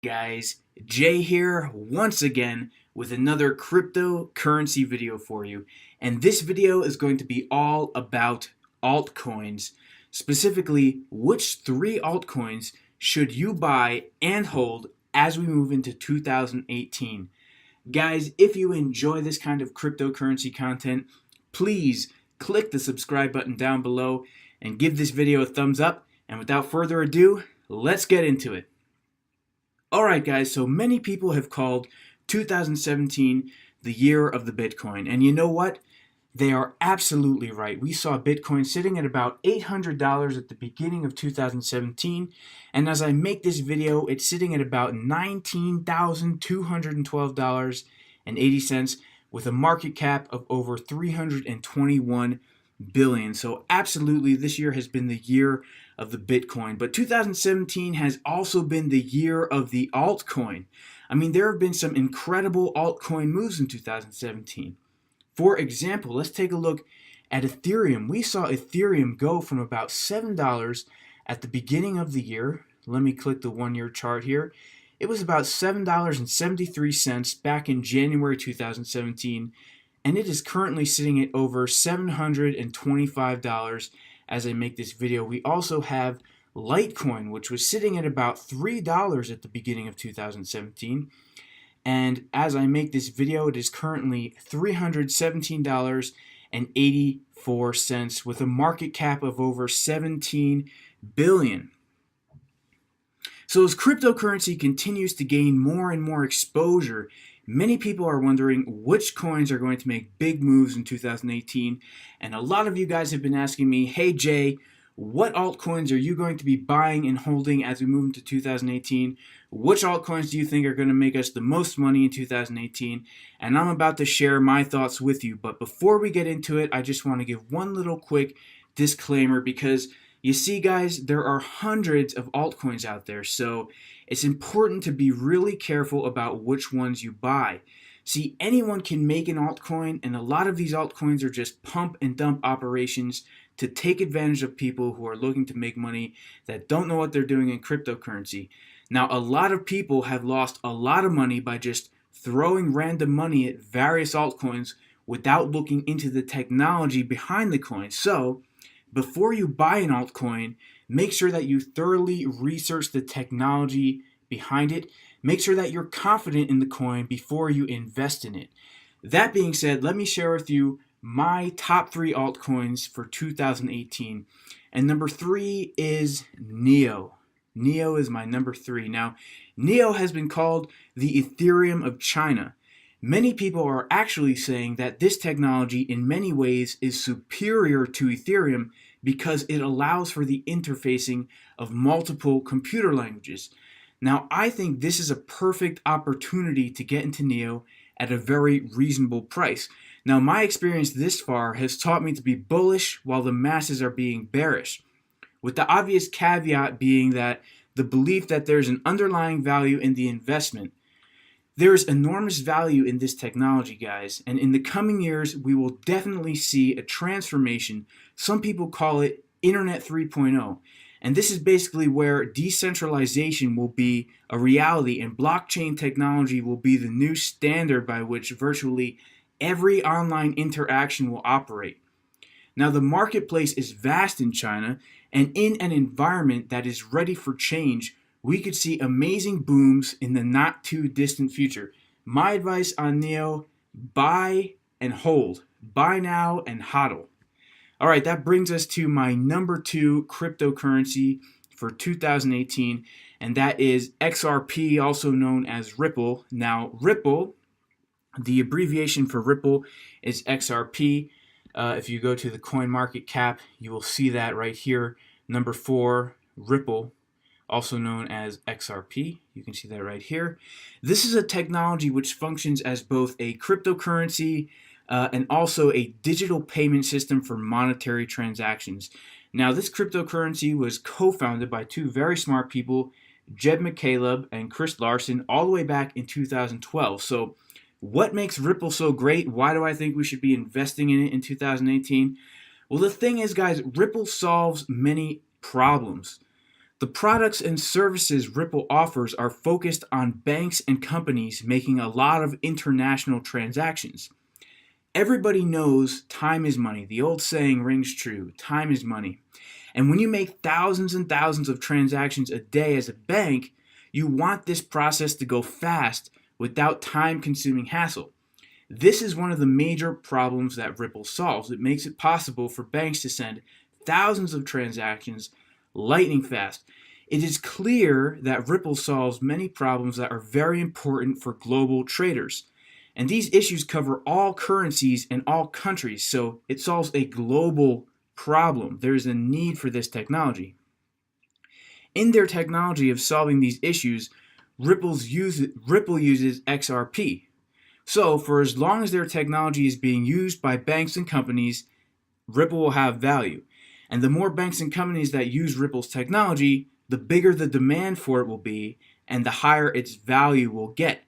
guys? Jay here once again with another cryptocurrency video for you. And this video is going to be all about altcoins. Specifically, which three altcoins should you buy and hold as we move into 2018. Guys, if you enjoy this kind of cryptocurrency content, please click the subscribe button down below and give this video a thumbs up. And without further ado, let's get into it. Alright guys, so many people have called 2017 the year of the Bitcoin. And you know what? They are absolutely right. We saw Bitcoin sitting at about $800 at the beginning of 2017. And as I make this video, it's sitting at about $19,212.80 with a market cap of over 321 billion. So absolutely, this year has been the year of the Bitcoin. But 2017 has also been the year of the altcoin. I mean, there have been some incredible altcoin moves in 2017. For example, let's take a look at Ethereum. We saw Ethereum go from about $7 at the beginning of the year. Let me click the 1-year chart here. It was about $7.73 back in January 2017. And it is currently sitting at over $725 as I make this video. We also have Litecoin, which was sitting at about $3 at the beginning of 2017. And as I make this video, it is currently $317.84 with a market cap of over 17 billion. So as cryptocurrency continues to gain more and more exposure, many people are wondering which coins are going to make big moves in 2018. And a lot of you guys have been asking me, hey Jay, what altcoins are you going to be buying and holding as we move into 2018? Which altcoins do you think are going to make us the most money in 2018? And I'm about to share my thoughts with you. But before we get into it, I just want to give one little quick disclaimer because you see, guys, there are hundreds of altcoins out there, so it's important to be really careful about which ones you buy. See, anyone can make an altcoin, and a lot of these altcoins are just pump and dump operations to take advantage of people who are looking to make money that don't know what they're doing in cryptocurrency. Now, a lot of people have lost a lot of money by just throwing random money at various altcoins without looking into the technology behind the coin. So, before you buy an altcoin, make sure that you thoroughly research the technology behind it. Make sure that you're confident in the coin before you invest in it. That being said, let me share with you my top 3 altcoins for 2018. And number 3 is NEO. NEO is my number 3. Now, NEO has been called the Ethereum of China. Many people are actually saying that this technology in many ways is superior to Ethereum because it allows for the interfacing of multiple computer languages. Now, I think this is a perfect opportunity to get into NEO at a very reasonable price. Now, my experience this far has taught me to be bullish while the masses are being bearish, with the obvious caveat being that the belief that there's an underlying value in the investment. There is enormous value in this technology, guys, and in the coming years, we will definitely see a transformation. Some people call it Internet 3.0, and this is basically where decentralization will be a reality and blockchain technology will be the new standard by which virtually every online interaction will operate. Now, the marketplace is vast in China, and in an environment that is ready for change, we could see amazing booms in the not too distant future. My advice on NEO, buy and hold. Buy now and hodl. All right, that brings us to my number 2 cryptocurrency for 2018, and that is XRP, also known as Ripple. Now, Ripple, the abbreviation for Ripple is XRP. If you go to the coin market cap, you will see that right here. Number 4, Ripple, also known as XRP. You can see that right here. This is a technology which functions as both a cryptocurrency and also a digital payment system for monetary transactions. Now, this cryptocurrency was co-founded by 2 very smart people, Jeb McCaleb and Chris Larsen, all the way back in 2012. So, what makes Ripple so great? Why do I think we should be investing in it in 2018? Well, the thing is, guys, Ripple solves many problems. The products and services Ripple offers are focused on banks and companies making a lot of international transactions. Everybody knows time is money. The old saying rings true, time is money. And when you make thousands and thousands of transactions a day as a bank, you want this process to go fast without time-consuming hassle. This is one of the major problems that Ripple solves. It makes it possible for banks to send thousands of transactions lightning fast. It is clear that Ripple solves many problems that are very important for global traders. And these issues cover all currencies and all countries, so it solves a global problem. There is a need for this technology. In their technology of solving these issues, Ripple uses XRP. So for as long as their technology is being used by banks and companies, Ripple will have value. And the more banks and companies that use Ripple's technology, the bigger the demand for it will be, and the higher its value will get.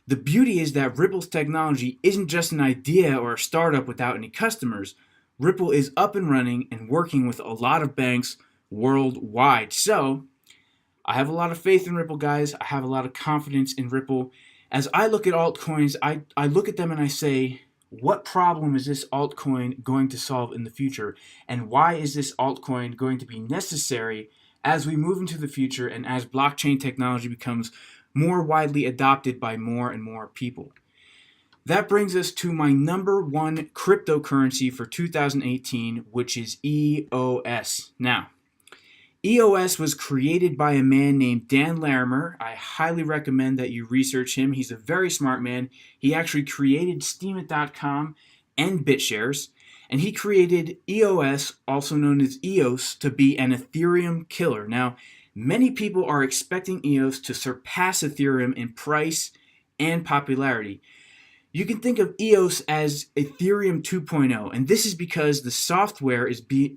The beauty is that Ripple's technology isn't just an idea or a startup without any customers. Ripple is up and running and working with a lot of banks worldwide. So, I have a lot of faith in Ripple, guys. I have a lot of confidence in Ripple. As I look at altcoins, I look at them and I say, what problem is this altcoin going to solve in the future? And why is this altcoin going to be necessary as we move into the future and as blockchain technology becomes more widely adopted by more and more people? That brings us to my number one cryptocurrency for 2018, which is EOS. Now, EOS was created by a man named Dan Larimer. I highly recommend that you research him. He's a very smart man. He actually created Steemit.com and BitShares, and he created EOS, also known as EOS, to be an Ethereum killer. Now, many people are expecting EOS to surpass Ethereum in price and popularity. You can think of EOS as Ethereum 2.0, and this is because the software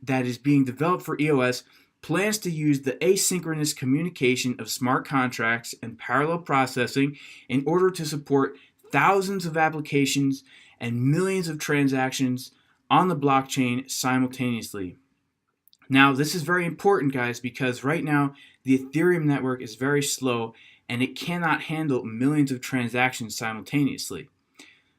that is being developed for EOS plans to use the asynchronous communication of smart contracts and parallel processing in order to support thousands of applications and millions of transactions on the blockchain simultaneously. Now, this is very important, guys, because right now the Ethereum network is very slow and it cannot handle millions of transactions simultaneously.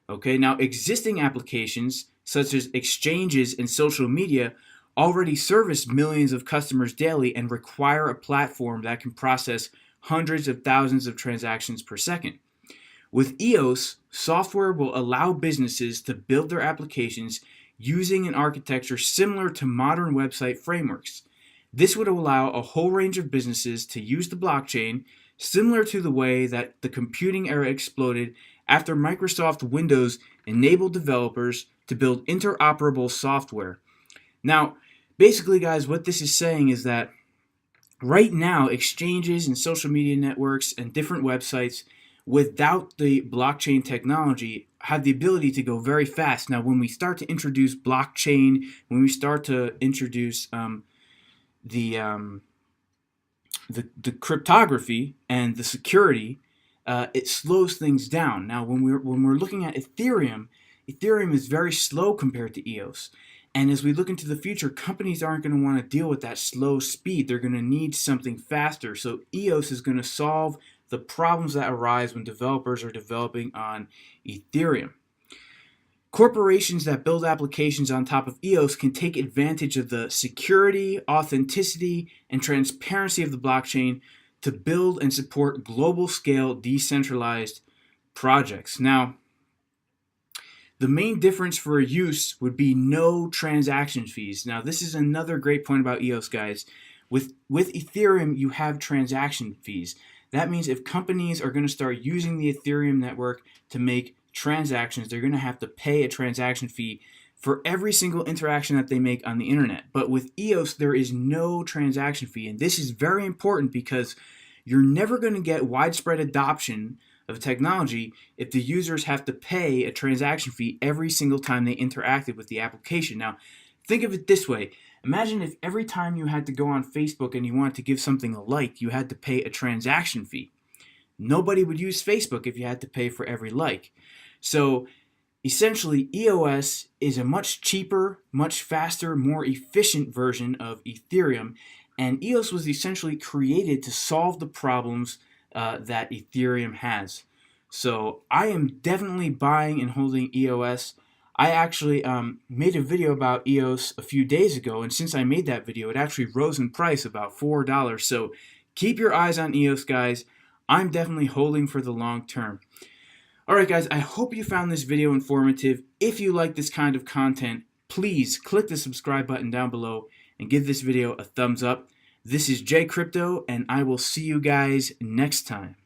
Okay, now existing applications such as exchanges and social media already service millions of customers daily and require a platform that can process hundreds of thousands of transactions per second. With EOS, software will allow businesses to build their applications using an architecture similar to modern website frameworks. This would allow a whole range of businesses to use the blockchain, similar to the way that the computing era exploded after Microsoft Windows enabled developers to build interoperable software. Now, basically, guys, what this is saying is that right now, exchanges and social media networks and different websites without the blockchain technology have the ability to go very fast. Now, when we start to introduce blockchain, when we start to introduce the cryptography and the security, it slows things down. Now, when we're looking at Ethereum is very slow compared to EOS. And as we look into the future, companies aren't going to want to deal with that slow speed. They're going to need something faster. So EOS is going to solve the problems that arise when developers are developing on Ethereum. Corporations that build applications on top of EOS can take advantage of the security, authenticity, and transparency of the blockchain to build and support global-scale decentralized projects. Now, the main difference for use would be no transaction fees. Now, this is another great point about EOS, guys. With Ethereum, you have transaction fees. That means if companies are going to start using the Ethereum network to make transactions, they're going to have to pay a transaction fee for every single interaction that they make on the internet. But with EOS, there is no transaction fee. And this is very important because you're never going to get widespread adoption of technology if the users have to pay a transaction fee every single time they interacted with the application. Now, think of it this way. Imagine if every time you had to go on Facebook and you wanted to give something a like, you had to pay a transaction fee. Nobody would use Facebook if you had to pay for every like. So essentially, EOS is a much cheaper, much faster, more efficient version of Ethereum, And EOS was essentially created to solve the problems that Ethereum has. So I am definitely buying and holding EOS. I actually made a video about EOS a few days ago, and since I made that video, it actually rose in price about $4. So keep your eyes on EOS, guys. I'm definitely holding for the long term. Alright guys, I hope you found this video informative. If you like this kind of content, please click the subscribe button down below and give this video a thumbs up. This is Jay Crypto, and I will see you guys next time.